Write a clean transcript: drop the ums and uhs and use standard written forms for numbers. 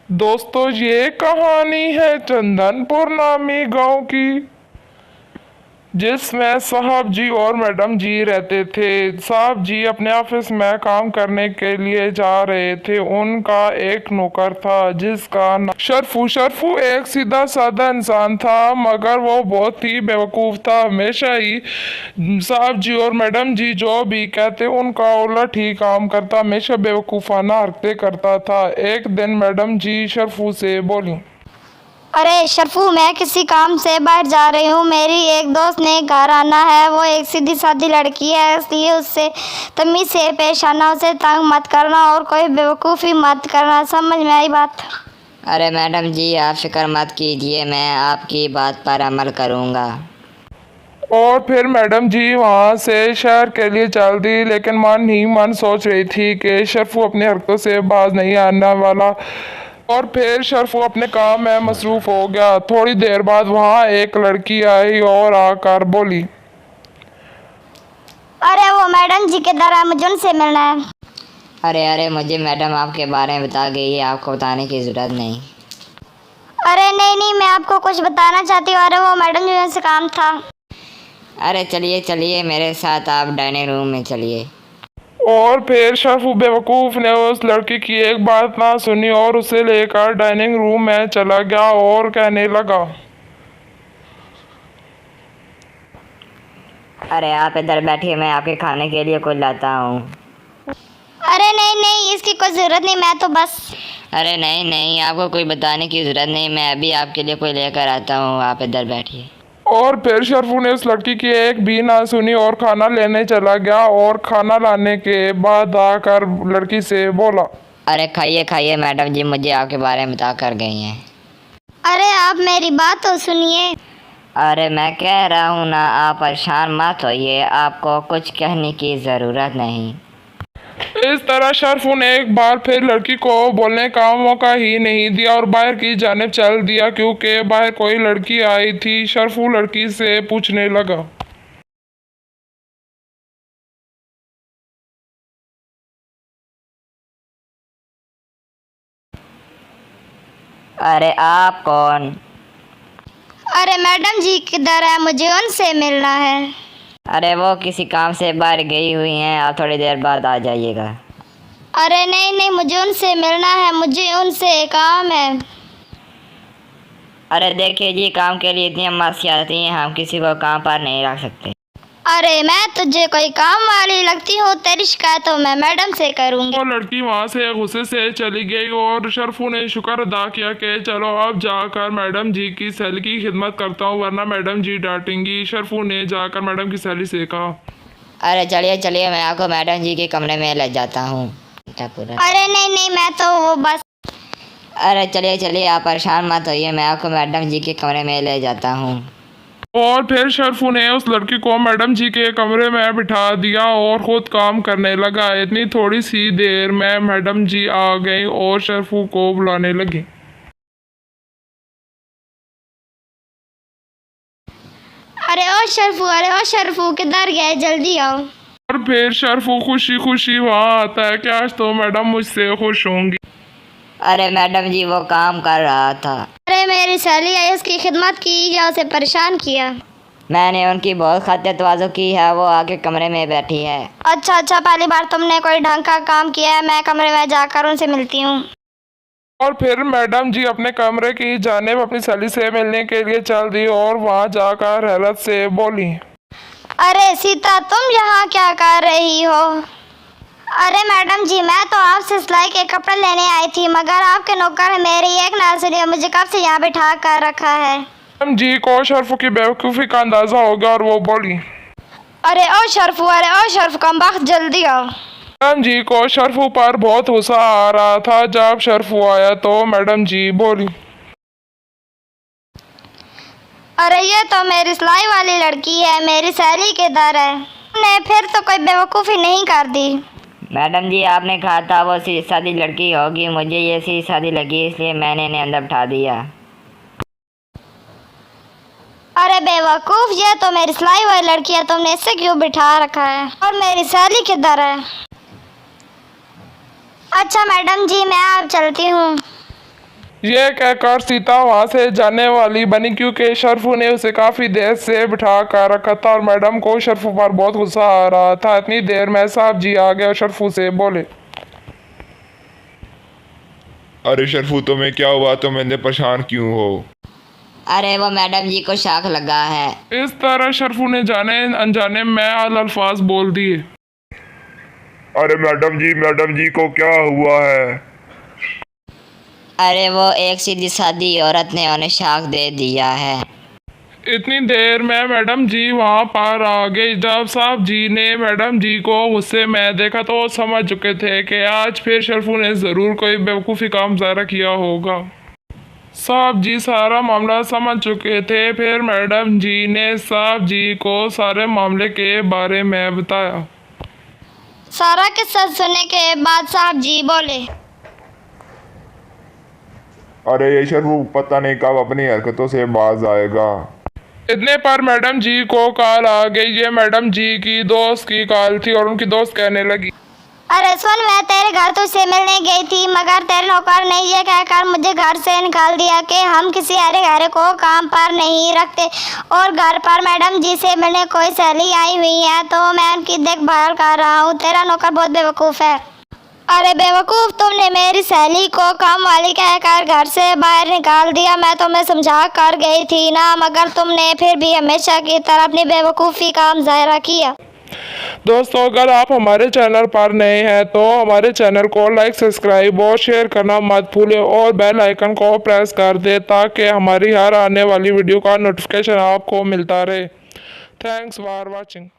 दोस्तों, ये कहानी है चंदनपुर नामी गांव की, जिसमें साहब जी और मैडम जी रहते थे। साहब जी अपने ऑफिस में काम करने के लिए जा रहे थे। उनका एक नौकर था जिसका नाम शरफू। शरफू एक सीधा साधा इंसान था, मगर वो बहुत ही बेवकूफ़ था। हमेशा ही साहब जी और मैडम जी जो भी कहते उनका उलट ही काम करता। हमेशा बेवकूफ़ाना हरकतें करता था। एक दिन मैडम जी शरफू से बोली, अरे शर्फू, मैं किसी काम से बाहर जा रही हूँ। मेरी एक दोस्त ने घर आना है। वो एक सीधी सादी लड़की है, इसलिए उससे तमीज़ से पेश आना, उसे तंग मत करना और कोई बेवकूफ़ी मत करना। समझ में आई बात? अरे मैडम जी, आप फिक्र मत कीजिए, मैं आपकी बात पर अमल करूँगा। और फिर मैडम जी वहाँ से शहर के लिए चल दी। लेकिन मन ही मन सोच रही थी कि शरफू अपनी हरकतों से बाज नहीं आने वाला। और फिर शरफू अपने काम में मसरूफ हो गया। थोड़ी देर बाद वहाँ एक लड़की आई और आकर बोली, अरे वो मैडम जी के दर है, मुझे उनसे मिलना है। अरे मुझे मैडम आपके बारे में बता गई है, आपको बताने की ज़रूरत नहीं। अरे नहीं, मैं आपको कुछ बताना चाहती हूँ। अरे वो मैडम जी से काम था। अरे चलिए चलिए, मेरे साथ आप डाइनिंग रूम में चलिए। और फिर शरफू बेवकूफ़ ने उस लड़की की एक बात ना सुनी और उसे लेकर डाइनिंग रूम में चला गया और कहने लगा, अरे आप इधर बैठिए, मैं आपके खाने के लिए कुछ लाता हूँ। अरे नहीं, इसकी कोई ज़रूरत नहीं, मैं तो बस। अरे नहीं, आपको कोई बताने की ज़रूरत नहीं, मैं अभी आपके लिए कोई लेकर आता हूँ, आप इधर बैठिए। और फिर शरफू ने उस लड़की की एक भी ना सुनी और खाना लेने चला गया। और खाना लाने के बाद आकर लड़की से बोला, अरे खाइए खाइए, मैडम जी मुझे आपके बारे में बता कर गई हैं। अरे आप मेरी बात तो सुनिए। अरे मैं कह रहा हूँ ना, आप परेशान मत होइए, आपको कुछ कहने की ज़रूरत नहीं। इस तरह शरफू ने एक बार फिर लड़की को बोलने का मौका ही नहीं दिया और बाहर की जानिब चल दिया। क्योंकि बाहर कोई लड़की आई थी। शरफू लड़की से पूछने लगा, अरे आप कौन? अरे मैडम जी किधर है, मुझे उनसे मिलना है। अरे वो किसी काम से बाहर गई हुई हैं, आप थोड़ी देर बाद आ जाइएगा। अरे नहीं, मुझे उनसे मिलना है, मुझे उनसे काम है। अरे देखिए जी, काम के लिए इतनी मस्ती आती हैं, हम किसी को काम पर नहीं रख सकते। अरे मैं तुझे कोई काम वाली लगती हूँ? तेरी शिकायत तो मैं मैडम से करूँगी। और लड़की वहां से गुस्से से चली गई। और शरफू ने शुक्र अदा किया कि चलो अब जाकर मैडम जी की सैली की खिदमत करता हूँ, वरना मैडम जी डांटेंगी। शरफू ने जाकर मैडम की सैली से कहा, अरे चलिए चलिए, मैं आपको मैडम जी के कमरे में ले जाता हूँ। अरे नहीं, मैं तो वो बस। अरे चलिए चलिए, आप परेशान मत होइए, मैं आपको मैडम जी के कमरे में ले जाता हूँ। और फिर शरफू ने उस लड़की को मैडम जी के कमरे में बिठा दिया और खुद काम करने लगा। इतनी थोड़ी सी देर में मैडम जी आ गई और शरफू को बुलाने लगी। अरे ओ शर्फू किधर गए, जल्दी आओ। और फिर शरफू खुशी खुशी वहाँ आता है कि आज तो मैडम मुझसे खुश होंगी। अरे मैडम जी वो काम कर रहा था। अरे मेरी सहेली है, उसकी खिदमत की या उसे परेशान किया? मैंने उनकी बहुत खातिर तवाज़ो की है, वो आके कमरे में बैठी है। अच्छा, पहली बार तुमने कोई ढंग का काम किया है। मैं कमरे में जाकर उनसे मिलती हूँ। और फिर मैडम जी अपने कमरे की जानिब अपनी सहेली से मिलने के लिए चल दी और वहाँ जाकर हैरत से बोली, अरे सीता, तुम यहाँ क्या कर रही हो? अरे मैडम जी, मैं तो आपसे सिलाई के कपड़े लेने आई थी, मगर आपके नौकर ने मेरी एक ना सुनी, मुझे कब से यहाँ बिठा कर रखा है। मैडम जी को शरफू की बेवकूफ़ी का अंदाजा हो गया और वो बोली, अरे ओ शर्फू कम वक्त, जल्दी आओ। मैडम जी को शरफू पर बहुत गुस्सा आ रहा था। जब शरफू आया तो मैडम जी बोली, अरे ये तो मेरी सिलाई वाली लड़की है, मेरी सहेली के दर है। ने फिर तो कोई बेवकूफ़ी नहीं कर दी। मैडम जी आपने कहा था वो सीधी सादी लड़की होगी, मुझे ये सीधी सादी लगी, इसलिए मैंने इन्हें अंदर बिठा दिया। अरे बेवकूफ़, ये तो मेरी सिलाई वाली लड़की है, तुमने इससे क्यों बिठा रखा है? और मेरी सहेली किधर है? अच्छा मैडम जी, मैं अब चलती हूँ। ये कहकर सीता वहाँ से जाने वाली बनी क्योंकि शर्फू ने उसे काफ़ी देर से बिठा कर रखा था और मैडम को शर्फू पर बहुत गुस्सा आ रहा था। इतनी देर में साहब जी आ गए और शर्फू से बोले, अरे शर्फू तुम्हें क्या हुआ, तुम इतने परेशान क्यों हो? अरे वो मैडम जी को शाख लगा है। इस तरह शर्फू ने जाने अनजाने में अल्फाज बोल दिए। अरे मैडम जी को क्या हुआ है? अरे वो एक सीधी सादी औरत ने उन्हें शाख दे दिया है। इतनी देर में मैडम जी वहाँ पर आ गई। जब साहब जी ने मैडम जी को गुस्से में देखा तो वो समझ चुके थे कि आज फिर शर्फू ने ज़रूर कोई बेवकूफ़ी काम ज़ारा किया होगा। साहब जी सारा मामला समझ चुके थे। फिर मैडम जी ने साहब जी को सारे मामले के बारे में बताया। सारा किस्सा सुनने के बाद साहब जी बोले, अरे ये शर्फू पता नहीं कब अपनी हरकतों से बाज आएगा। इतने पर मैडम जी को कॉल आ गई। ये मैडम जी की दोस्त की कॉल थी और उनकी दोस्त कहने लगी, अरे सुन, मैं तेरे घर तुझसे मिलने गई थी मगर तेरे नौकर ने ये कहकर मुझे घर से निकाल दिया कि हम किसी अरे घरे को काम पर नहीं रखते और घर पर मैडम जी से मिलने कोई सहेली आई हुई है तो मैं उनकी देखभाल कर रहा हूँ। तेरा नौकर बहुत बेवकूफ़ है। अरे बेवकूफ़, तुमने मेरी सहेली को काम वाली कहकर घर से बाहर निकाल दिया। मैं तुम्हें समझा कर गई थी ना, मगर तुमने फिर भी हमेशा की तरह अपनी बेवकूफ़ी का मुजाहरा किया। दोस्तों अगर आप हमारे चैनल पर नए हैं तो हमारे चैनल को लाइक, सब्सक्राइब और शेयर करना मत भूलें और बेल आइकन को प्रेस कर दें ताकि हमारी हर आने वाली वीडियो का नोटिफिकेशन आपको मिलता रहे। Thanks for watching.